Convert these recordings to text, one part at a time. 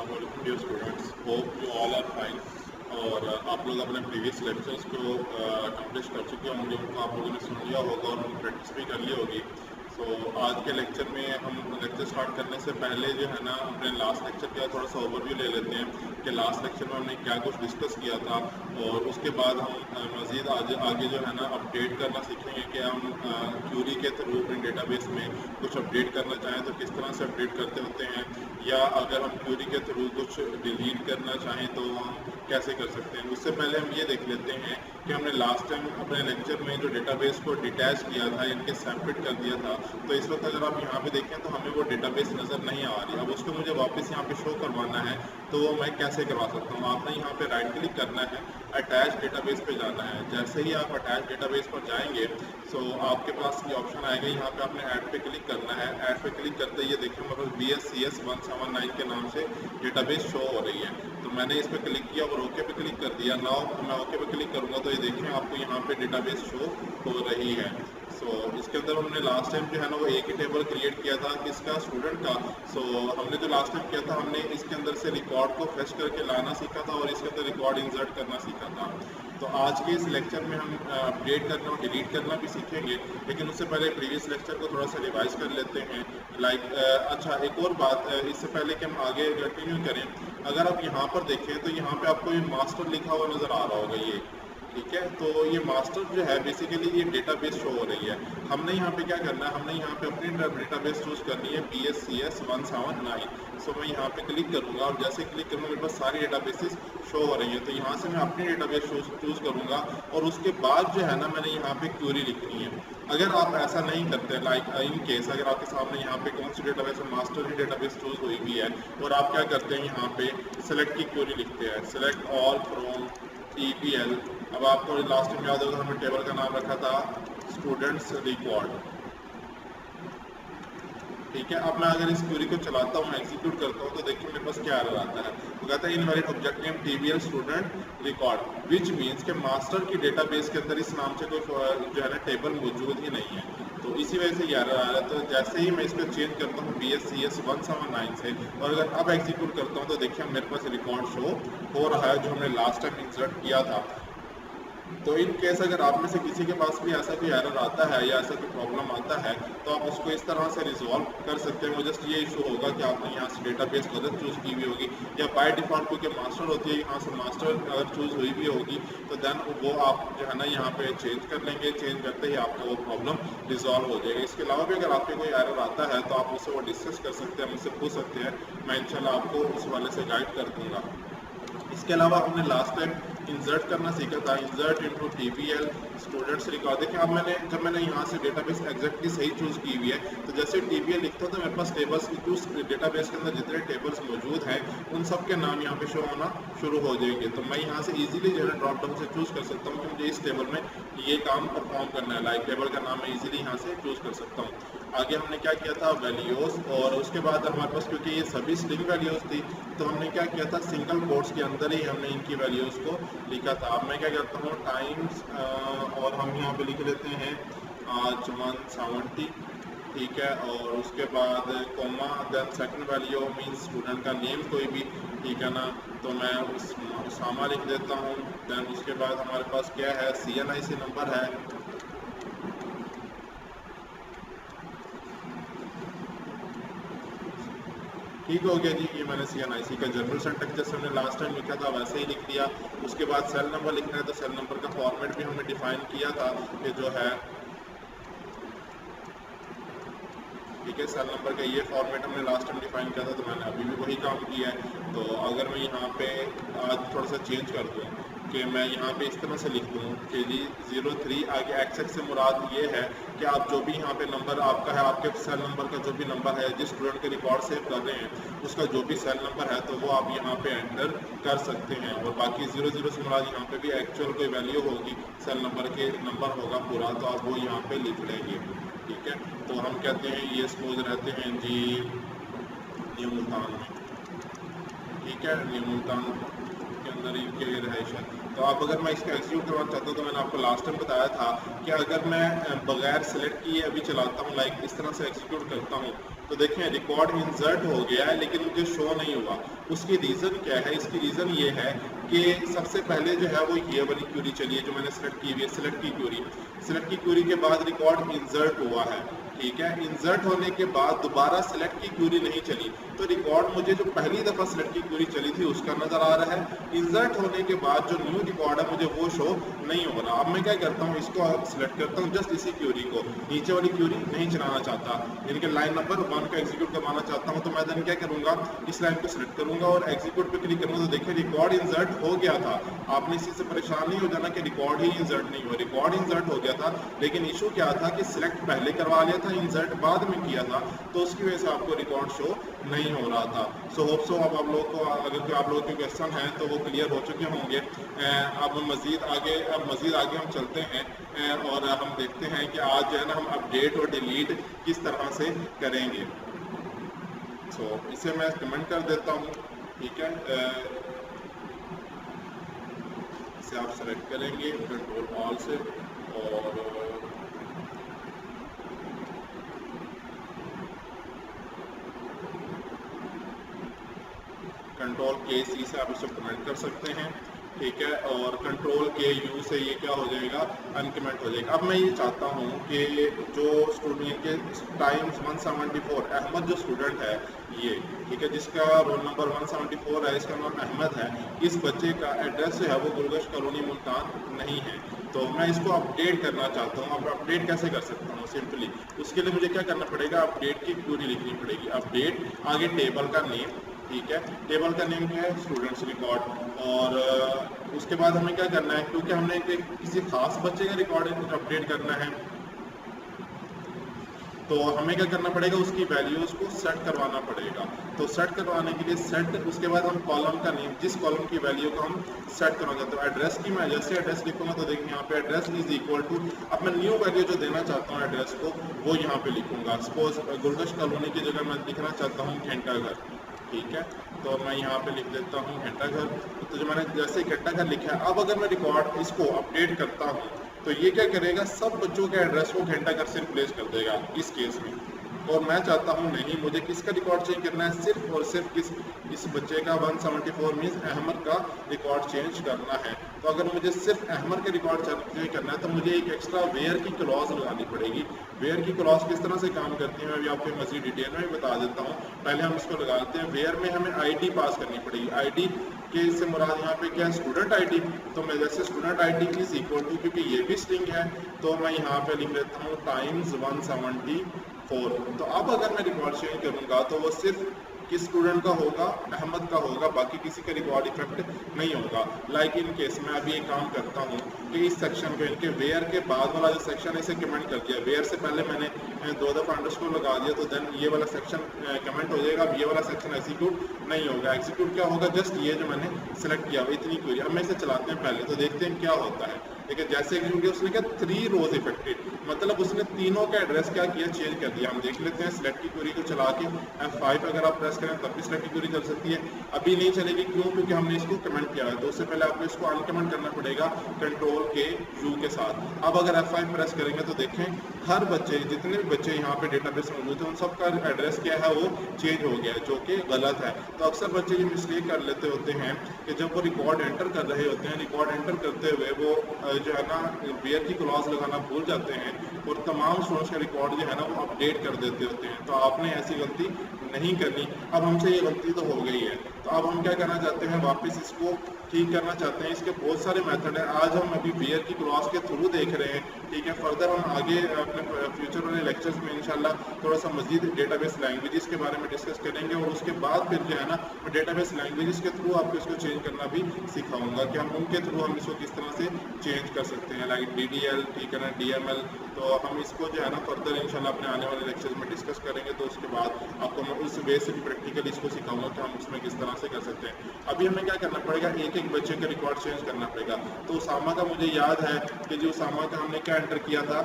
अस्सलाम वालेकुम dear students, hope you all are fine. और आप लोग अपने प्रीवियस लेक्चर्स को कंप्लीट कर चुके होंगे, उनको आप लोगों ने सुन लिया होगा और उनको प्रैक्टिस भी कर ली होगी। सो आज के लेक्चर में हम लेक्चर स्टार्ट करने से पहले जो है ना अपने लास्ट लेक्चर का थोड़ा सा ओवरव्यू ले लेते हैं कि लास्ट लेक्चर में हमने क्या कुछ डिस्कस किया था, और उसके बाद हम मज़ीद आगे जो है ना अपडेट करना सीखेंगे कि हम क्यूरी के थ्रू अपने डेटाबेस में कुछ अपडेट करना चाहें तो किस तरह से अपडेट करते होते हैं, या अगर हम क्यूरी के थ्रू कुछ डिलीट करना चाहें तो हम कैसे कर सकते हैं। उससे पहले हम ये देख लेते हैं कि हमने लास्ट टाइम अपने लेक्चर में जो डेटाबेस को डिटैच किया था, इनके सेपरेट कर दिया था, तो इस वक्त अगर आप यहाँ पे देखें तो हमें वो डेटाबेस नज़र नहीं आ रही। अब उसको मुझे वापस यहाँ पे शो करवाना है, तो वो मैं कैसे करवा सकता हूँ। आपने यहाँ पे राइट क्लिक करना है, अटैच डेटाबेस पे जाना है। जैसे ही आप अटैच डेटाबेस पर जाएंगे तो आपके पास ये ऑप्शन आएगा, यहाँ पे आपने ऐड पे क्लिक करना है। ऐड पे क्लिक करते ही ये देखिए मतलब BSCS 179 के नाम से डेटाबेस शो हो रही है। तो मैंने इस पर क्लिक किया और ओके पे क्लिक कर दिया। नाउ मैं ओके पे क्लिक करूँगा तो ये देखें आपको यहाँ पे डेटाबेस शो हो रही है। सो इसके अंदर हमने लास्ट टाइम जो है ना वो एक ही टेबल क्रिएट किया था, किसका, स्टूडेंट का। सो हमने जो लास्ट टाइम किया था, हमने इसके अंदर से रिकॉर्ड को फेच करके लाना सीखा था और इसके अंदर रिकॉर्ड इंसर्ट करना सीखा था। तो आज के इस लेक्चर में हम अपडेट करना और डिलीट करना भी सीखेंगे, लेकिन उससे पहले प्रीवियस लेक्चर को थोड़ा सा रिवाइज कर लेते हैं। अच्छा, एक और बात इससे पहले कि हम आगे कंटिन्यू करें, अगर आप यहाँ पर देखें तो यहाँ पे आपको ये मास्टर लिखा हुआ नज़र आ रहा होगा, ये ठीक है। तो ये मास्टर जो है बेसिकली ये डेटाबेस शो हो रही है। हमने यहाँ पे क्या करना है, हमने यहाँ पे अपनी डेटाबेस चूज़ करनी है BSCS 179। सो मैं यहाँ पे क्लिक करूँगा और जैसे क्लिक करूँगा मेरे पास सारी डेटाबेसेस शो हो रही है। तो यहाँ से मैं अपनी डेटाबेस चूज़ करूँगा और उसके बाद जो है ना मैंने यहाँ पे क्यूरी लिखनी है। अगर आप ऐसा नहीं करते, लाइक इन केस अगर आपके सामने यहाँ पे कौन सी डेटाबेस है, मास्टर ही डेटाबेस चूज़ हुई भी है, और आप क्या करते हैं यहाँ पे सेलेक्ट की क्यूरी लिखते हैं, सेलेक्ट ऑल फ्रॉम EPL। अब आपको लास्ट टाइम याद होगा हमने टेबल का नाम रखा था स्टूडेंट्स रिकॉर्ड, ठीक है। अब मैं अगर इस क्वेरी को चलाता हूँ, एग्जीक्यूट करता हूँ, तो देखिए मेरे पास क्या एरर आता है। तो कहता है invalid object name TBL student record, which means के मास्टर की डेटाबेस के अंदर इस नाम से कोई जो है ना टेबल मौजूद ही नहीं है। तो इसी वजह से ये एरर आ रहा है। तो जैसे ही मैं इस पर चेंज करता हूँ BSCS 179 से, और अगर अब एग्जीक्यूट करता हूँ तो देखिए मेरे पास रिकॉर्ड शो हो रहा है जो हमने लास्ट टाइम इंसर्ट किया था। तो इन केस अगर आप में से किसी के पास भी ऐसा कोई एरर आता है या ऐसा कोई प्रॉब्लम आता है, तो आप उसको इस तरह से रिजॉल्व कर सकते हैं। वो जस्ट ये इशू होगा कि आपने यहाँ से डेटाबेस गलत चूज़ की हुई होगी, या बाय डिफ़ॉल्ट क्योंकि मास्टर होती है यहाँ से मास्टर अगर चूज़ हुई भी होगी, तो देन वो आप जो है ना यहाँ पे चेंज कर लेंगे। चेंज करते ही आपका वो प्रॉब्लम रिजॉल्व हो जाएगा। इसके अलावा भी अगर आपके कोई एरर आता है तो आप मुझसे वो डिस्कस कर सकते हैं, मुझसे पूछ सकते हैं, मैं इंशाल्लाह आपको उस वाले से गाइड कर दूँगा। इसके अलावा हमने लास्ट टाइम इंसर्ट करना सीखा था, insert into TBL students record. देखिए अब जब मैंने यहाँ से डेटाबेस एग्जैक्टली सही चूज़ की हुई है, तो जैसे TBL लिखता हूँ तो मेरे पास टेबल्स उस डेटाबेस के अंदर जितने टेबल्स मौजूद हैं उन सब के नाम यहाँ पे शो होना शुरू हो जाएंगे। तो मैं यहाँ से इजीली जो है ड्रॉप डाउन से चूज़ कर सकता हूँ कि मुझे इस टेबल में ये काम परफॉर्म करना है। लाइक टेबल का नाम मैं इजीली यहाँ से चूज़ कर सकता हूँ। आगे हमने क्या किया था, वैल्यूज़, और उसके बाद हमारे पास क्योंकि ये सभी स्ट्रिंग वैल्यूज़ थी तो हमने क्या किया था, सिंगल कोट्स के अंदर ही हमने इनकी वैल्यूज़ को लिखा था। अब मैं क्या करता हूँ, टाइम्स, और हम यहाँ पे लिख लेते हैं आज 170, ठीक है। और उसके बाद comma, then second value means student का नेम कोई भी, ठीक है ना, तो मैं उसामा लिख देता हूँ। देन उसके बाद हमारे पास क्या है, CNIC नंबर है, ठीक हो गया जी। ये मैंने CNIC का जनरल सेंटेक्स जैसे हमने लास्ट टाइम लिखा था वैसे ही लिख दिया। उसके बाद सेल नंबर लिखना है तो सेल नंबर का फॉर्मेट भी हमने डिफाइन किया था कि जो है, ठीक है, सेल नंबर का ये फॉर्मेट हमने लास्ट टाइम डिफाइन किया था, तो मैंने अभी भी वही काम किया है। तो अगर मैं यहाँ पे आज थोड़ा सा चेंज कर दूँ कि मैं यहाँ पे इस तरह से लिख दूँ कि जी 03 आगे XX से मुराद ये है कि आप जो भी यहाँ पे नंबर आपका है, आपके सेल नंबर का जो भी नंबर है, जिस स्टूडेंट के रिकॉर्ड सेव कर रहे हैं उसका जो भी सेल नंबर है तो वो आप यहाँ पे एंटर कर सकते हैं। और बाकी 00 से मुराद यहाँ पे भी एक्चुअल कोई वैल्यू होगी, सेल नंबर के नंबर होगा पूरा, तो आप वो यहाँ पे लिख लेंगे, ठीक है। तो हम कहते हैं ये सपोज रहते हैं जी न्यू मुल्तान में, ठीक है, न्यू मुल्तान के अंदर इनके रहायश है। तो आप अगर मैं इसका एग्जीक्यूट करना चाहता हूँ तो मैंने आपको लास्ट टाइम बताया था कि अगर मैं बगैर सेलेक्ट किए अभी चलाता हूँ, लाइक इस तरह से एग्जीक्यूट करता हूँ, तो देखें रिकॉर्ड इंसर्ट हो गया है लेकिन मुझे शो नहीं हुआ। उसकी रीज़न क्या है? इसकी रीज़न ये है कि सबसे पहले जो है वो ये वाली क्यूरी चली है जो मैंने सेलेक्ट की हुई है, सेलेक्ट की क्यूरी के बाद रिकॉर्ड इंसर्ट हुआ है, ठीक है। इंसर्ट होने के बाद दोबारा सेलेक्ट की क्यूरी नहीं चली, तो रिकॉर्ड मुझे जो पहली दफ़ा सेलेक्ट की क्यूरी चली थी उसका नज़र आ रहा है। इंसर्ट होने के बाद जो न्यू रिकॉर्ड है मुझे वो शो नहीं हो रहा। अब मैं क्या करता हूँ, इसको सिलेक्ट करता हूँ, जस्ट इसी क्यूरी को, नीचे वाली क्यूरी नहीं चलाना चाहता, यानी कि लाइन नंबर 1 को एग्जीक्यूट करवाना चाहता हूँ। तो मैं देन क्या करूँगा, इस लाइन को सिलेक्ट करूँगा और एग्जीक्यूट पे क्लिक करूँगा। तो देखिए रिकॉर्ड इंसर्ट हो गया था। आपने इसी से परेशान नहीं हो जाना कि रिकॉर्ड ही इंसर्ट नहीं हुआ, रिकॉर्ड इंसर्ट हो गया था, लेकिन इशू क्या था कि सिलेक्ट पहले करवा लिया था, इंसर्ट बाद में किया था, तो उसकी वजह से आपको रिकॉर्ड शो नहीं हो रहा था। सो होप सो अब आप लोगों को, अगर कोई आप लोगों के क्वेश्चन हैं तो वो क्लियर हो चुके होंगे। अब मज़ीद आगे हम चलते हैं और हम देखते हैं कि आज जो है ना हम अपडेट और डिलीट किस तरह से करेंगे। सो इसे मैं कमेंट कर देता हूँ, ठीक है। इसे आप सेलेक्ट करेंगे कंट्रोल ऑल से और कंट्रोल के सी से आप इसे कमेंट कर सकते हैं, ठीक है। और कंट्रोल के यू से ये क्या हो जाएगा, अनकमेंट हो जाएगा। अब मैं ये चाहता हूँ कि जो स्टूडेंट के टाइम्स 174 अहमद जो स्टूडेंट है ये, ठीक है, जिसका रोल नंबर 174 है, इसका नाम अहमद है, इस बच्चे का एड्रेस जो है वो गुलगश कॉलोनी मुल्तान नहीं है। तो मैं इसको अपडेट करना चाहता हूँ। अब अपडेट कैसे कर सकता हूँ? सिंपली उसके लिए मुझे क्या करना पड़ेगा, अपडेट की क्यूरी लिखनी पड़ेगी। अपडेट आगे टेबल का नेम, ठीक है, टेबल का नेम क्या है, स्टूडेंट्स रिकॉर्ड। और उसके बाद हमें क्या करना है, क्योंकि हमने किसी खास बच्चे का रिकॉर्ड अपडेट करना है, तो हमें क्या करना पड़ेगा, उसकी वैल्यूज़ को सेट करवाना पड़ेगा। तो सेट करवाने के लिए सेट, उसके बाद हम कॉलम का नेम, जिस कॉलम की वैल्यू को हम सेट करना चाहते हैं। एड्रेस की मैं जैसे एड्रेस लिखूंगा तो देखिए यहाँ पे एड्रेस इज इक्वल टू, अब मैं न्यू वैल्यू जो देना चाहता हूँ एड्रेस को वो यहाँ पे लिखूंगा। सपोज गुलगश कॉलोनी की जगह मैं लिखना चाहता हूँ घंटा घर, ठीक है, तो मैं यहाँ पे लिख देता हूँ घंटा घर। तो जो मैंने जैसे घंटा घर लिखा है, अब अगर मैं रिकॉर्ड इसको अपडेट करता हूँ तो ये क्या करेगा, सब बच्चों के एड्रेस को घंटा घर से रिप्लेस कर देगा इस केस में। और मैं चाहता हूँ नहीं, मुझे किसका रिकॉर्ड चेंज करना है, सिर्फ और सिर्फ इस बच्चे का 174 मीन्स अहमद का रिकॉर्ड चेंज करना है। तो अगर मुझे सिर्फ अहमद के रिकॉर्ड चेंज करना है तो मुझे एक एक्स्ट्रा वेयर की क्लॉज लगानी पड़ेगी। वेयर की क्लॉज किस तरह से काम करती है मैं भी आपको मज़ीद डिटेल में बता देता हूँ। पहले हम इसको लगा देते हैं। वेयर में हमें ID पास करनी पड़ेगी। ID के इससे मुराद यहाँ पे क्या है, स्टूडेंट ID। तो मैं जैसे student ID is equal to, क्योंकि ये भी स्ट्रिंग है, तो मैं यहाँ पे लिख लेता हूँ टाइम्स 174। तो अब अगर मैं रिकॉर्ड चेंज करूँगा तो वो सिर्फ किस स्टूडेंट का होगा, अहमद का होगा, बाकी किसी का रिकॉर्ड इफेक्ट नहीं होगा। लाइक इन केस मैं अभी एक काम करता हूँ कि इस सेक्शन को, इनके वेयर के बाद वाला जो सेक्शन है इसे कमेंट कर दिया। वेयर से पहले मैंने 2 दफ़ा अंडरस्कोर लगा दिया, तो देन ये वाला सेक्शन कमेंट हो जाएगा। अब ये वाला सेक्शन एग्जीक्यूट नहीं होगा। एग्जीक्यूट क्या होगा, जस्ट ये जो मैंने सेलेक्ट किया इतनी क्वेरी। अब मैं इसे चलाते हैं पहले, तो देखते हैं क्या होता है। देखिए जैसे एग्जीक्यूट किया उसने क्या 3 रोज इफेक्टेड, मतलब उसने तीनों का एड्रेस क्या किया, चेंज कर दिया। हम देख लेते हैं सिलेक्ट की क्वेरी को चला के। F5 अगर आप प्रेस करें तब भी सिलेक्ट की क्वेरी चल सकती है। अभी नहीं चलेगी, क्यों, क्योंकि हमने इसको कमेंट किया है। तो उससे पहले आपको इसको अनकमेंट करना पड़ेगा कंट्रोल के यू के साथ। अब अगर F5 प्रेस करेंगे तो देखें हर बच्चे, जितने भी बच्चे यहाँ पे डेटाबेस में मौजूद है उन सबका एड्रेस क्या है, वो चेंज हो गया है, जो कि गलत है। तो अक्सर बच्चे ये मिस्टेक कर लेते होते हैं कि जब वो रिकॉर्ड एंटर कर रहे होते हैं, रिकॉर्ड एंटर करते हुए वो जो है ना वेयर की क्लॉज लगाना भूल जाते हैं और तमाम स्टूडेंट्स का रिकॉर्ड जो है ना वो अपडेट कर देते होते हैं। तो आपने ऐसी गलती नहीं करनी। अब हमसे ये गलती तो हो गई है, तो अब हम क्या करना चाहते हैं, वापस इसको ठीक करना चाहते हैं। इसके बहुत सारे मेथड हैं, आज हम अभी वेयर की क्लॉज के थ्रू देख रहे हैं, ठीक है। फर्दर हम आगे अपने फ्यूचर वाले लेक्चर्स में इंशाल्लाह थोड़ा सा मजीद डेटाबेस लैंग्वेजेस के बारे में डिस्कस करेंगे और उसके बाद फिर जो है ना डेटाबेस लैंग्वेजेस के थ्रू आपको इसको चेंज करना भी सिखाऊंगा कि हम उनके थ्रू हम इसको किस तरह से चेंज कर सकते हैं, लाइक DDL, ठीक है ना, DML। तो हम इसको जो है ना फर्दर इंशाल्लाह अपने आने वाले लेक्चर्स में डिस्कस करेंगे। तो उसके बाद आपको मैं उस वे से भी प्रैक्टिकली इसको सिखाऊंगा कि हम उसमें किस तरह से कर सकते हैं। अभी हमें क्या करना पड़ेगा, एक एक बच्चे का रिकॉर्ड चेंज करना पड़ेगा। तो उसामा का मुझे याद है कि जो उसामा का हमने क्या एंटर किया था,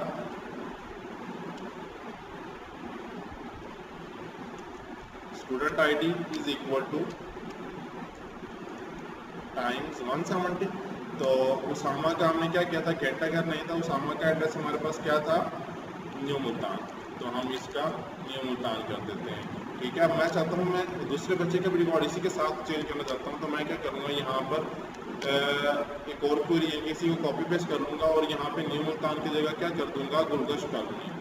student ID is equal two times 170। तो उसामा का हमने क्या किया था, घंटा घर नहीं था, उसामा का एड्रेस हमारे पास क्या था, न्यू मुल्तान। तो हम इसका न्यू मुल्तान कर देते हैं। ठीक है, अब मैं चाहता हूँ मैं दूसरे बच्चे का भी रिकॉर्ड इसी के साथ चेंज करना चाहता हूँ, तो मैं क्या करूँगा यहाँ पर एक और क्वेरी है, इसी को कॉपी पेस्ट कर लूँगा और यहाँ पे न्यू मुल्तान की जगह क्या कर दूँगा, गुलगश कॉलोनी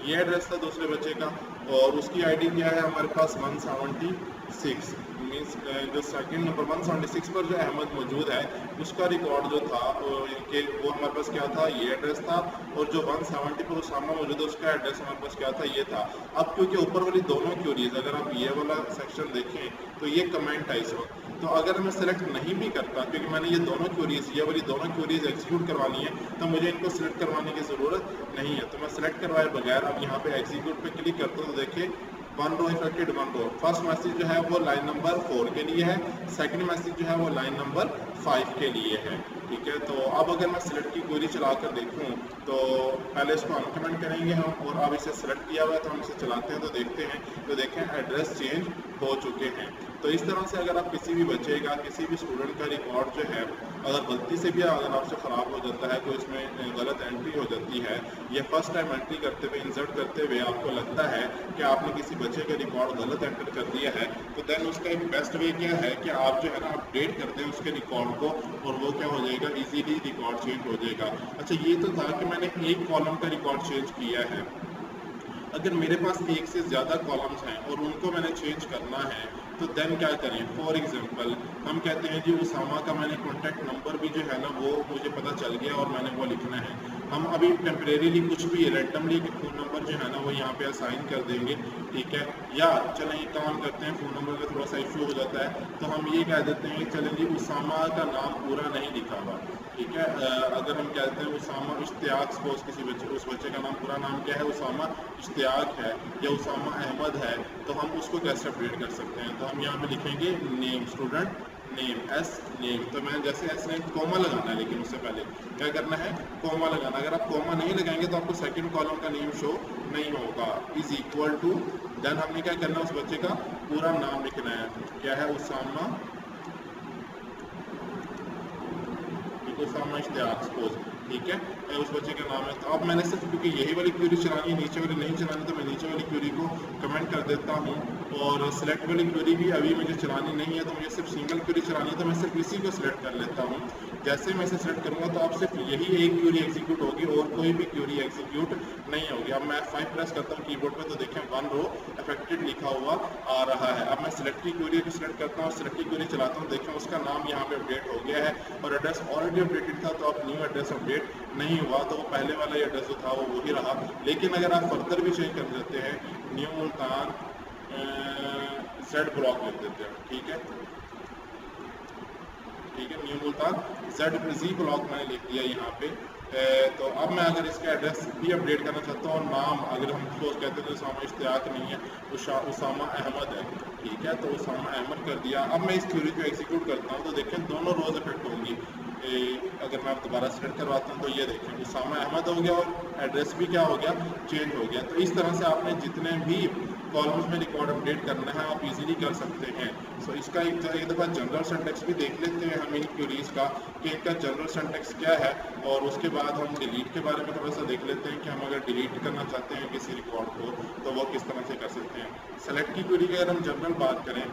ये एड्रेस था दूसरे बच्चे का, और उसकी आईडी क्या है हमारे पास 176, मीन्स जो सेकंड नंबर 176 पर जो अहमद मौजूद है उसका रिकॉर्ड जो था कि वो हमारे पास क्या था, ये एड्रेस था, और जो 170 पर उसामा मौजूद है उसका एड्रेस हमारे पास क्या था, ये था। अब क्योंकि ऊपर वाली दोनों क्यूरीज, अगर आप ये वाला सेक्शन देखें तो ये कमेंट है इस वक्त, तो अगर मैं सेलेक्ट नहीं भी करता क्योंकि मैंने ये दोनों क्यूरीज, ये वाली दोनों क्यूरीज एग्जीक्यूट करवानी है, तो मुझे इनको सिलेक्ट करवाने की ज़रूरत नहीं है। तो मैं सेलेक्ट करवाए बगैर अब यहाँ पे एग्जीक्यूट पे क्लिक करता हूँ, तो देखिए 1 रो इफेक्टेड 1 रो। फर्स्ट मैसेज जो है वो लाइन नंबर 4 के लिए है, सेकंड मैसेज जो है वो लाइन नंबर 5 के लिए है। ठीक है, तो अब अगर मैं सिलेक्ट की क्वेरी चला कर देखूँ तो पहले इसको अनकमेंट करेंगे हम, और अब इसे सिलेक्ट किया हुआ है तो हम इसे चलाते हैं तो देखते हैं, तो देखें एड्रेस चेंज हो चुके हैं। तो इस तरह से अगर आप किसी भी बच्चे का, किसी भी स्टूडेंट का रिकॉर्ड जो है अगर गलती से भी अगर आपसे ख़राब हो जाता है, तो इसमें गलत एंट्री हो जाती है, या फर्स्ट टाइम एंट्री करते हुए, इंसर्ट करते हुए आपको लगता है कि आपने किसी बच्चे का रिकॉर्ड गलत एंटर कर दिया है, तो देन उसका एक बेस्ट वे क्या है कि आप जो है ना अपडेट कर दें उसके रिकॉर्ड को, और वो क्या हो जाएगा, इजीली रिकॉर्ड चेंज हो जाएगा। अच्छा, ये तो था कि मैंने एक कॉलम का रिकॉर्ड चेंज किया है। अगर मेरे पास एक से ज़्यादा कॉलम्स हैं और उनको मैंने चेंज करना है, तो देन क्या करें। फॉर एग्जांपल हम कहते हैं जी उसामा का मैंने कॉन्टैक्ट नंबर भी जो है ना वो मुझे पता चल गया और मैंने वो लिखना है। हम अभी टेम्परेरीली कुछ भी रैंडमली फ़ोन नंबर जो है ना वो यहाँ पे असाइन कर देंगे। ठीक है, या चलें एक काम करते हैं, फ़ोन नंबर का थोड़ा सा इशू हो जाता है तो हम ये कह देते हैं कि चलें जी उसामा का नाम पूरा नहीं लिखा हुआ। ठीक है, अगर हम कहते हैं उसामा इश्तियाक, सपोज किसी बच्चे, उस बच्चे का नाम पूरा नाम क्या है, उसामा इश्तियाक है या उसामा अहमद है, तो हम उसको कैसे अपडेट कर सकते हैं। तो हम यहाँ पे लिखेंगे name, student name, S name, तो मैं जैसे एस नेम कोमा लगाना है, लेकिन उससे पहले क्या करना है, कोमा लगाना। अगर आप कोमा नहीं लगाएंगे तो आपको सेकंड कॉलम का नेम शो नहीं होगा। इज इक्वल टू, देन हमने क्या करना है, उस बच्चे का पूरा नाम लिखना है, क्या है, उसामा इश्तियाक सपोज। ठीक है, उस बच्चे का नाम है। तो अब मैंने सिर्फ क्योंकि यही वाली क्वेरी चलानी है, नीचे वाली नहीं चलानी, तो मैं नीचे वाली क्वेरी को कमेंट कर देता हूँ, और सिलेक्ट वाली क्वेरी भी अभी मुझे चलानी नहीं है, तो मुझे सिर्फ सिंगल क्वेरी चलानी है, तो मैं सिर्फ इसी को सिलेक्ट कर लेता हूँ। जैसे मैं इसे सिलेक्ट करूँगा तो अब सिर्फ यही एक क्वेरी एग्जीक्यूट होगी और कोई भी क्वेरी एग्जीक्यूट नहीं होगी। अब मैं F5 प्रेस करता हूँ कीबोर्ड पे, तो देखें 1 रो अफेक्टेड लिखा हुआ आ रहा है। अब मैं सिलेक्ट की क्वेरी को सिलेक्ट करता हूँ, सिलेक्ट की क्वेरी चलाता हूँ, देखें उसका नाम यहाँ पे अपडेट हो गया है और एड्रेस ऑलरेडी अपडेटेड था, तो अब न्यू एड्रेस अपडेट नहीं हुआ, तो वो पहले वाला ही एड्रेस जो था वो वही रहा। लेकिन अगर आप फर्दर भी चेंज कर देते हैं, न्यू मुल्तान जेड ब्लॉक लिख देते हैं। ठीक है, ठीक है, न्यू मुल्तान जी ब्लॉक मैंने लिख दिया यहाँ पे। तो अब मैं अगर इसका एड्रेस भी अपडेट करना चाहता हूँ, नाम अगर हम सपोज कहते हैं तो उसामा इश्तियाक नहीं है, उसामा अहमद है। ठीक है, तो उसामा अहमद कर दिया। अब मैं इस क्वेरी को एग्जीक्यूट करता हूँ, तो देखें दोनों रोज इफेक्ट होंगी। अगर मैं दोबारा सेलेक्ट करवाता हूँ तो ये देखें उसामा अहमद हो गया और एड्रेस भी क्या हो गया, चेंज हो गया। तो इस तरह से आपने जितने भी कॉलम्स में रिकॉर्ड अपडेट करना है आप इजीली कर सकते हैं। सो इसका एक दफ़ा जनरल सिंटैक्स भी देख लेते हैं हम इन क्वेरीज का कि इनका जनरल सिंटैक्स क्या है, और उसके बाद हम डिलीट के बारे में थोड़ा सा देख लेते हैं कि हम अगर डिलीट करना चाहते हैं किसी रिकॉर्ड को तो वो किस तरह से कर सकते हैं। सेलेक्ट की क्वेरी की अगर हम जनरल बात करें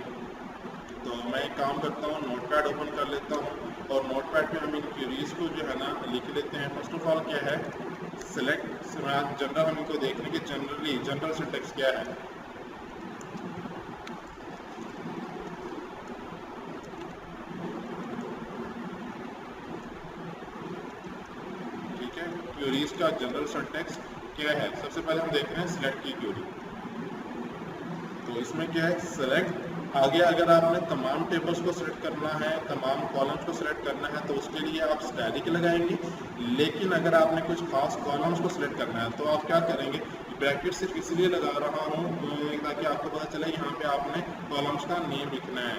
तो मैं एक काम करता हूँ, नोटपैड ओपन कर लेता हूँ और नोटपैड में हम इन क्वेरीज को जो है ना लिख लेते हैं। फर्स्ट ऑफ ऑल क्या है, सेलेक्ट जनरल, हम इनको देख लें कि जनरली जनरल सिंटैक्स क्या है। ठीक है, क्वेरीज का जनरल सिंटैक्स क्या है। सबसे पहले हम देख रहे हैं सिलेक्ट की क्वेरी, तो इसमें क्या है, सेलेक्ट। आगे अगर आपने तमाम टेबल्स को सिलेक्ट करना है, तमाम कॉलम्स को सिलेक्ट करना है, तो उसके लिए आप स्टैटिक लगाएंगे। लेकिन अगर आपने कुछ खास कॉलम्स को सिलेक्ट करना है तो आप क्या करेंगे, ब्रैकेट सिर्फ इसलिए लगा रहा हूँ ताकि आपको पता चले यहाँ पे आपने कॉलम्स का नेम लिखना है।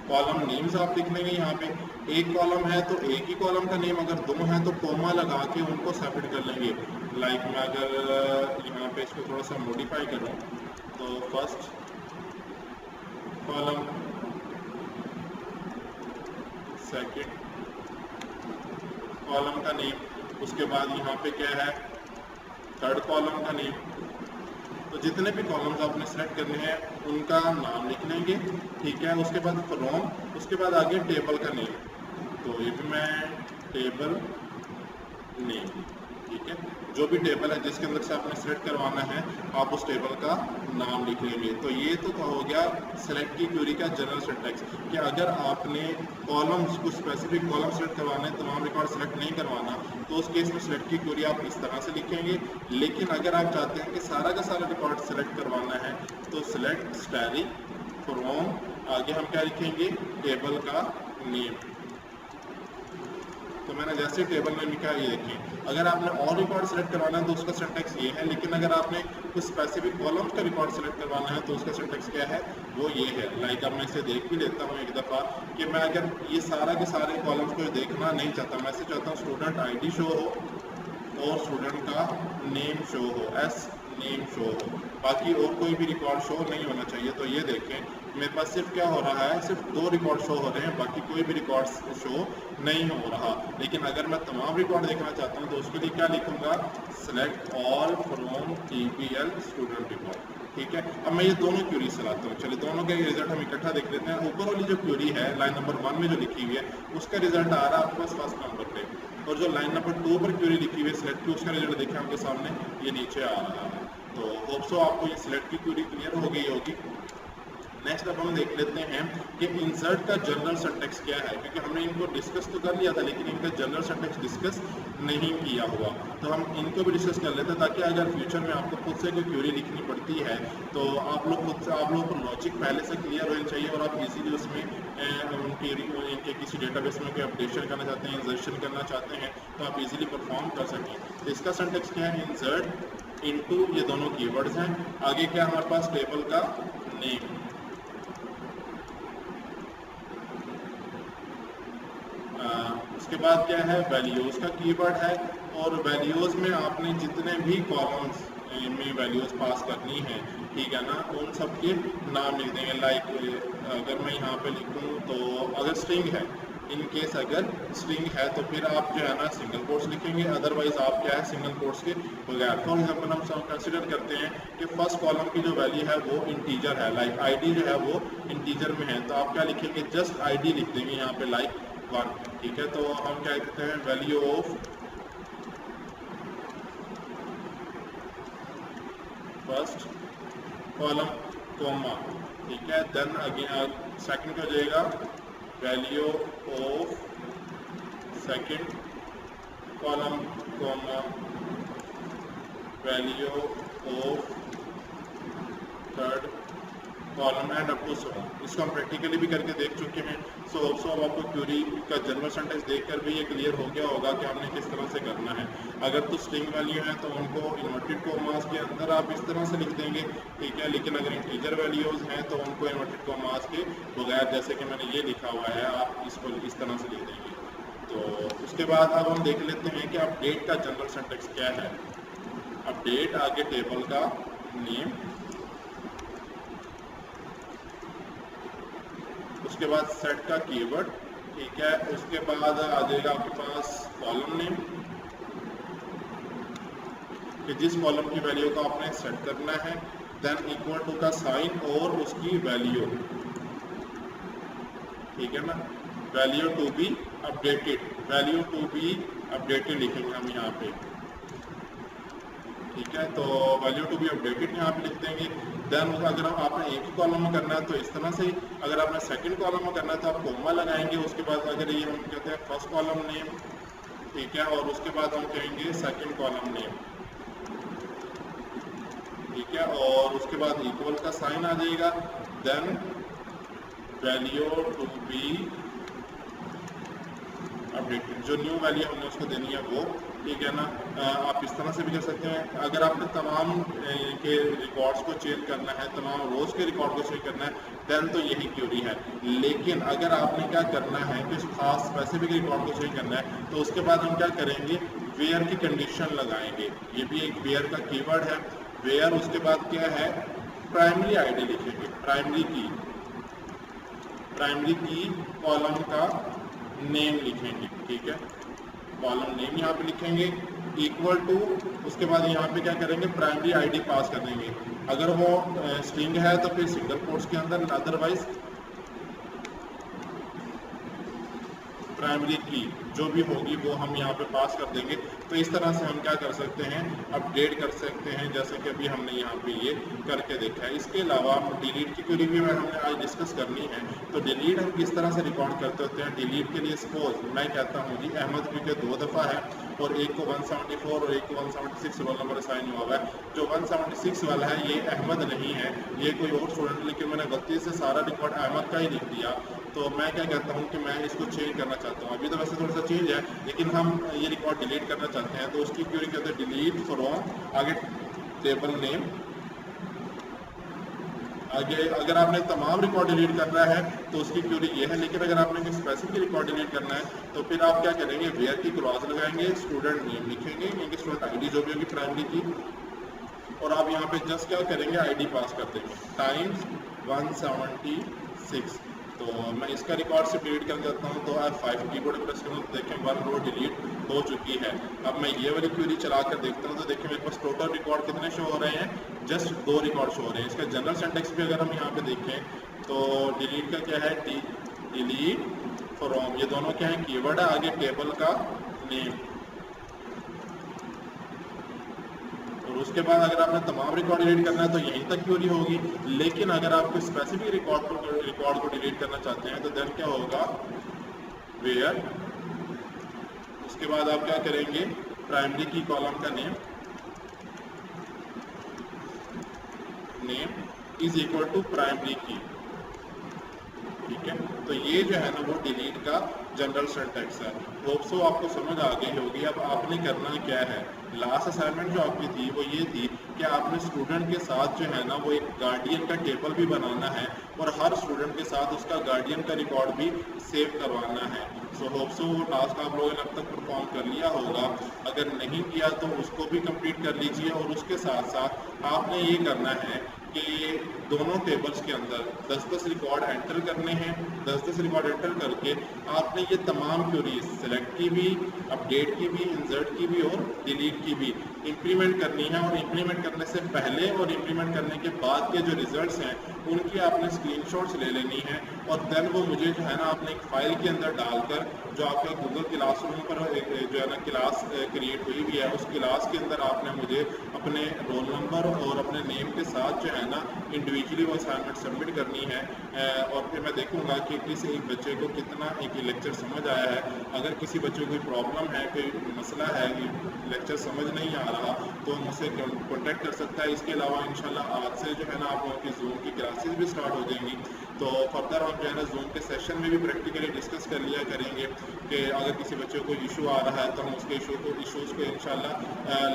कॉलम नेम्स आप लिख लेंगे। यहाँ पे एक कॉलम है तो एक ही कॉलम का नेम, अगर दो हैं तो कोमा लगा के उनको सेपरेट कर लेंगे। लाइक मैं अगर यहाँ पे इसको थोड़ा सा मॉडिफाई करूँ तो फर्स्ट कॉलम सेकंड कॉलम का नेम, उसके बाद यहाँ पे क्या है थर्ड कॉलम का नेम। तो जितने भी कॉलम्स आपने सेलेक्ट करने हैं उनका नाम लिख लेंगे, ठीक है। उसके बाद फ्रॉम, उसके बाद आगे टेबल का नेम, तो ये भी मैं टेबल नेम, ठीक है। जो भी टेबल है जिसके अंदर से आपने सेलेक्ट करवाना है आप उस टेबल का नाम लिख लेंगे। तो ये तो हो गया सेलेक्ट की क्वेरी का जनरल सिंटैक्स कि अगर आपने कॉलम्स कुछ स्पेसिफिक कॉलम सेलेक्ट करवाने हैं, तमाम रिकॉर्ड सेलेक्ट नहीं करवाना, तो उस केस में सेलेक्ट की क्वेरी आप इस तरह से लिखेंगे। लेकिन अगर आप चाहते हैं कि सारा का सारा रिकॉर्ड सेलेक्ट करवाना है तो सेलेक्ट स्टैटिक फ्रॉम, आगे हम क्या लिखेंगे टेबल का नेम। तो मैंने जैसे टेबल नेम लिखा ये देखें। अगर आपने और रिकॉर्ड सेलेक्ट करवाना है तो उसका सिंटैक्स ये है, लेकिन अगर आपने कुछ स्पेसिफिक कॉलम्स का रिकॉर्ड सेलेक्ट करवाना है तो उसका सिंटैक्स क्या है, वो ये है। लाइक अब मैं इसे देख भी लेता हूँ एक दफ़ा कि मैं अगर ये सारा के सारे कॉलम्स को देखना नहीं चाहता, मैं ऐसे चाहता हूँ स्टूडेंट आईडी शो हो और स्टूडेंट का नेम शो हो, एस नेम शो हो, बाकी और कोई भी रिकॉर्ड शो नहीं होना चाहिए। तो ये देखें मेरे पास सिर्फ क्या हो रहा है, सिर्फ 2 रिकॉर्ड शो हो रहे हैं, बाकी कोई भी रिकॉर्ड शो नहीं हो रहा। लेकिन अगर मैं तमाम रिकॉर्ड देखना चाहता हूँ तो उसके लिए क्या लिखूंगा, select all from TPL student record, ठीक है। अब मैं ये दोनों क्यूरी चलाता हूँ, चलिए दोनों के रिजल्ट हम इकट्ठा देख लेते हैं। ऊपर वाली जो क्यूरी है लाइन नंबर 1 में जो लिखी हुई है उसका रिजल्ट आ रहा है आपके पास फर्स्ट नंबर पे, और जो लाइन नंबर 2 पर क्यूरी लिखी हुई है सिलेक्ट की, उसका रिजल्ट देखें आपके सामने ये नीचे आ रहा है। तो होप सो आपको ये सिलेक्ट की क्यूरी क्लियर हो गई होगी। नेक्स्ट अब हम देख लेते हैं कि इंसर्ट का जनरल सिंटैक्स क्या है, क्योंकि हमने इनको डिस्कस तो कर लिया था लेकिन इनका जनरल सिंटैक्स डिस्कस नहीं किया हुआ। तो हम इनको भी डिस्कस कर लेते हैं ताकि अगर फ्यूचर में आपको खुद से कोई क्वेरी लिखनी पड़ती है तो आप लोग खुद से, आप लोगों को लॉजिक पहले से क्लियर होना चाहिए और आप इजीली उसमें इनके किसी डेटाबेस में कोई अपडेशन करना चाहते हैं, इंसर्शन करना चाहते हैं तो आप इजीली परफॉर्म कर सकें। तो इसका सिंटैक्स क्या है, इंसर्ट इनटू, ये दोनों कीवर्ड्स हैं। आगे क्या हमारे पास टेबल का नेम, उसके बाद क्या है वैल्यूज़ का कीवर्ड है, और वैल्यूज़ में आपने जितने भी कॉलम्स में वैल्यूज़ पास करनी है, ठीक है ना, उन सब के नाम लिख देंगे। लाइक अगर मैं यहाँ पे लिखूँ तो अगर स्ट्रिंग है, इन केस अगर स्ट्रिंग है तो फिर आप जो है ना सिंगल कोट्स लिखेंगे, अदरवाइज आप क्या है सिंगल कोट्स के बगैर। फॉर एग्जाम्पल हम कंसिडर करते हैं कि फर्स्ट कॉलम की जो वैल्यू है वो इंटीजर है, लाइक आईडी जो है वो इंटीजर में है, तो आप क्या लिखेंगे, जस्ट आईडी लिख देंगे यहाँ पे लाइक 1, ठीक है। तो हम क्या कहते हैं value of first column comma, ठीक है। देन अगेन सेकंड का हो जाएगा value of second column comma value of third column and up to so. इसको हम प्रैक्टिकली भी करके देख चुके हैं। सो अब आपको क्यूरी का जनरल सेंटेंस देखकर भी ये क्लियर हो गया होगा कि हमने किस तरह से करना है। अगर तो स्ट्रिंग वैल्यू है तो उनको इन्वर्टेड कॉमास के अंदर आप इस तरह से लिख देंगे, ठीक है। लेकिन अगर इंटीजर वैल्यूज़ हैं तो उनको इन्वर्टेड कॉमास के बगैर, जैसे कि मैंने ये लिखा हुआ है, आप इसको इस तरह से लिख देंगे। तो उसके बाद अब हम देख लेते हैं कि अपडेट का जनरल सेंटेंस क्या है। अपडेट आगे टेबल का नेम, उसके बाद सेट का कीवर्ड, ठीक है। उसके बाद आ जाएगा आपके पास कॉलम नेम कि जिस कॉलम की वैल्यू को आपने सेट करना है, देन इक्वल टू का साइन और उसकी वैल्यू, ठीक है ना, value to be updated, value to be updated लिखेंगे हम यहाँ पे, ठीक है। तो वैल्यू टू बी अपडेटेड यहाँ पे लिख देंगे। देन अगर आपने एक ही कॉलम में करना है तो इस तरह से, अगर आपने सेकंड कॉलम में करना है तो आप कोमा लगाएंगे। उसके बाद अगर ये हम कहते हैं फर्स्ट कॉलम नेम, ठीक है, और उसके बाद हम कहेंगे सेकंड कॉलम नेम, ठीक है, और उसके बाद इक्वल का साइन आ जाएगा। Then value to be updated, जो न्यू वैल्यू हमने उसको देनी है वो, ठीक है ना। आप इस तरह से भी कर सकते हैं। अगर आपने तमाम के रिकॉर्ड्स को चेंज करना है, तमाम रोज़ के रिकॉर्ड को चेंज करना है, देन तो यही क्यूरी है। लेकिन अगर आपने क्या करना है कि खास स्पेसिफिक रिकॉर्ड को चेंज करना है तो उसके बाद हम क्या करेंगे, वेयर की कंडीशन लगाएंगे। ये भी एक वेयर का कीवर्ड है, वेयर। उसके बाद क्या है, प्राइमरी आईडी लिखेंगे, प्राइमरी की कॉलम का नेम लिखेंगे, ठीक है, कॉलम नेम यहाँ पे लिखेंगे इक्वल टू, उसके बाद यहाँ पे क्या करेंगे प्राइमरी आईडी पास कर देंगे। अगर वो स्ट्रिंग है तो फिर सिंगल कोट्स के अंदर, अदरवाइज प्राइमरी की जो भी होगी वो हम यहाँ पे पास कर देंगे। तो इस तरह से हम क्या कर सकते हैं, अपडेट कर सकते हैं, जैसे कि अभी हमने यहाँ पे ये करके देखा है। इसके अलावा डिलीट की क्वेरी भी हमने आज डिस्कस करनी है। तो डिलीट हम किस तरह से रिकॉर्ड करते होते हैं। डिलीट के लिए सपोज मैं कहता हूँ जी अहमद क्योंकि 2 दफ़ा है और एक को 174 और एक को 176 रोल नंबर असाइन हुआ हुआ है। जो 176 वाला है ये अहमद नहीं है, ये कोई और स्टूडेंट, लेकिन मैंने गलती से सारा रिकॉर्ड अहमद का ही लिख दिया। तो मैं क्या कहता हूँ कि मैं इसको चेंज करना चाहता हूँ। अभी तो वैसे थोड़ा सा चेंज है, लेकिन हम ये रिकॉर्ड डिलीट करना चाहते हैं। तो उसकी क्वेरी कहते हैं डिलीट फ्रॉम, आगे टेबल नेम, आगे अगर आपने तमाम रिकॉर्ड डिलीट करना है तो उसकी क्वेरी ये है। लेकिन अगर आपने कोई स्पेसिफिक रिकॉर्ड डिलीट करना है तो फिर आप क्या करेंगे, वेयर की क्रॉस लगाएंगे, स्टूडेंट नेम लिखेंगे क्योंकि स्टूडेंट आईडी जो भी होगी प्राइमरी की, और आप यहाँ पे जस्ट क्या करेंगे आईडी पास कर देंगे टाइम्स 176। तो मैं इसका रिकॉर्ड से डिलीट कर देता हूँ। तो F5 कीबोर्ड प्रेस करूँ तो देखें 1 रो डिलीट हो चुकी है। अब मैं ये वाली क्वेरी चला कर देखता हूँ तो देखिए मेरे पास टोटल रिकॉर्ड कितने शो हो रहे हैं, जस्ट 2 रिकॉर्ड शो हो रहे हैं। इसका जनरल सिंटैक्स भी अगर हम यहाँ पे देखें तो डिलीट का क्या है, डिलीट फ्रॉम, ये दोनों क्या है कीवर्ड है, आगे टेबल का नेम, और उसके बाद अगर आपने तमाम रिकॉर्ड डिलीट करना है तो यहीं तक क्वेरी होगी। लेकिन अगर आप कोई स्पेसिफिक रिकॉर्ड को डिलीट करना चाहते हैं तो देन क्या होगा, वेयर, उसके बाद आप क्या करेंगे प्राइमरी की कॉलम का name is equal to primary key, ठीक है। तो ये जो है ना वो डिलीट का जनरल सिंटैक्स है। होप सो आपको समझ आ गई होगी। अब आपने करना क्या है, लास्ट असाइनमेंट जो आपकी थी वो ये थी कि आपने स्टूडेंट के साथ जो है ना वो एक गार्डियन का टेबल भी बनाना है और हर स्टूडेंट के साथ उसका गार्डियन का रिकॉर्ड भी सेव करवाना है। सो होप सो वो टास्क आप लोगों ने अब तक परफॉर्म कर लिया होगा। अगर नहीं किया तो उसको भी कंप्लीट कर लीजिए। और उसके साथ साथ आपने ये करना है कि दोनों टेबल्स के अंदर 10-10 रिकॉर्ड एंटर करने हैं। 10-10 रिकॉर्ड एंटर करके आपने ये तमाम क्वेरीज सेलेक्ट की भी, अपडेट की भी, इंसर्ट की भी और डिलीट की भी इंप्लीमेंट करनी है। और इंप्लीमेंट करने से पहले और इंप्लीमेंट करने के बाद के जो रिजल्ट्स हैं उनकी आपने स्क्रीनशॉट्स ले लेनी है और देन वो मुझे जो है ना आपने एक फाइल के अंदर डालकर, जो आपका गूगल क्लासरूम पर जो है ना क्लास क्रिएट हुई हुई है उस क्लास के अंदर आपने मुझे अपने रोल नंबर और अपने नेम के साथ जो है ना इंडिविजुअली वो असाइनमेंट सबमिट करनी है। और फिर मैं देखूंगा कि किसी एक बच्चे को कितना एक लेक्चर समझ आया है। अगर किसी बच्चे को कोई प्रॉब्लम है, कोई मसला है कि लेक्चर समझ नहीं आ रहा तो मुझसे कॉन्टेक्ट कर सकता है। इसके अलावा इंशाल्लाह आज से जो है ना आप लोगों की जूम की क्लासेस भी स्टार्ट हो जाएंगी। तो फर्दर हम जो है ना जूम के सेशन में भी प्रैक्टिकली डिस्कस कर लिया करेंगे कि अगर किसी बच्चे को इशू आ रहा है तो हम उसके इशूज़ को इंशाल्लाह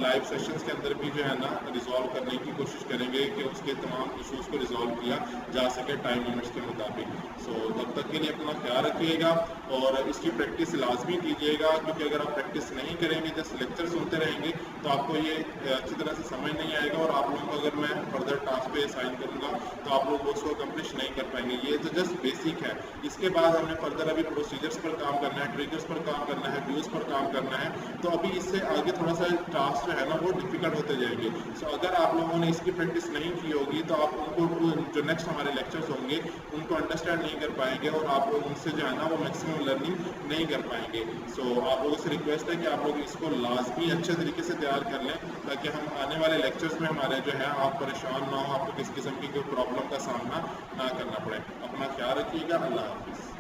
लाइव सेशंस के अंदर भी जो है ना रिजॉल्व करने की कोशिश करेंगे कि उसके तमाम इशूज़ को रिजॉल्व किया जा सके टाइम लिमिट्स के मुताबिक। सो तब तक के लिए अपना ख्याल रखिएगा और इसकी प्रैक्टिस लाजमी कीजिएगा, क्योंकि अगर आप प्रैक्टिस नहीं करेंगे, जस्ट लेक्चर सुनते रहेंगे तो आपको ये अच्छी तरह से समझ नहीं आएगा और आप लोगों को अगर मैं फर्दर टास्क पे साइन करूँगा तो आप लोग उसको अकम्प्लिश नहीं कर पाएंगे। ये तो जस्ट बेसिक है। इसके बाद हमने फर्दर अभी प्रोसीजर्स पर काम करना है, ट्रिगर्स पर काम करना है, व्यूज़ पर काम करना है। तो अभी इससे आगे थोड़ा सा टास्क जो है ना वो डिफिकल्ट होते जाएंगे। सो अगर आप लोगों ने इसकी प्रैक्टिस नहीं की होगी तो आप उनको जो नेक्स्ट हमारे लेक्चर्स होंगे उनको अंडरस्टैंड नहीं कर पाएंगे और आप लोग उनसे जो है ना वो मैक्सिमम लर्निंग नहीं कर पाएंगे। सो आप लोगों से रिक्वेस्ट है कि आप लोग इसको लाजमी अच्छे तरीके से तैयार कर लें ताकि हम आने वाले लेक्चर्स में हमारे जो है आप परेशान ना हो, आपको किसी किस्म की कोई प्रॉब्लम का सामना ना करना पड़े। अपना ख्याल रखिएगा। अल्लाह हाफिज़।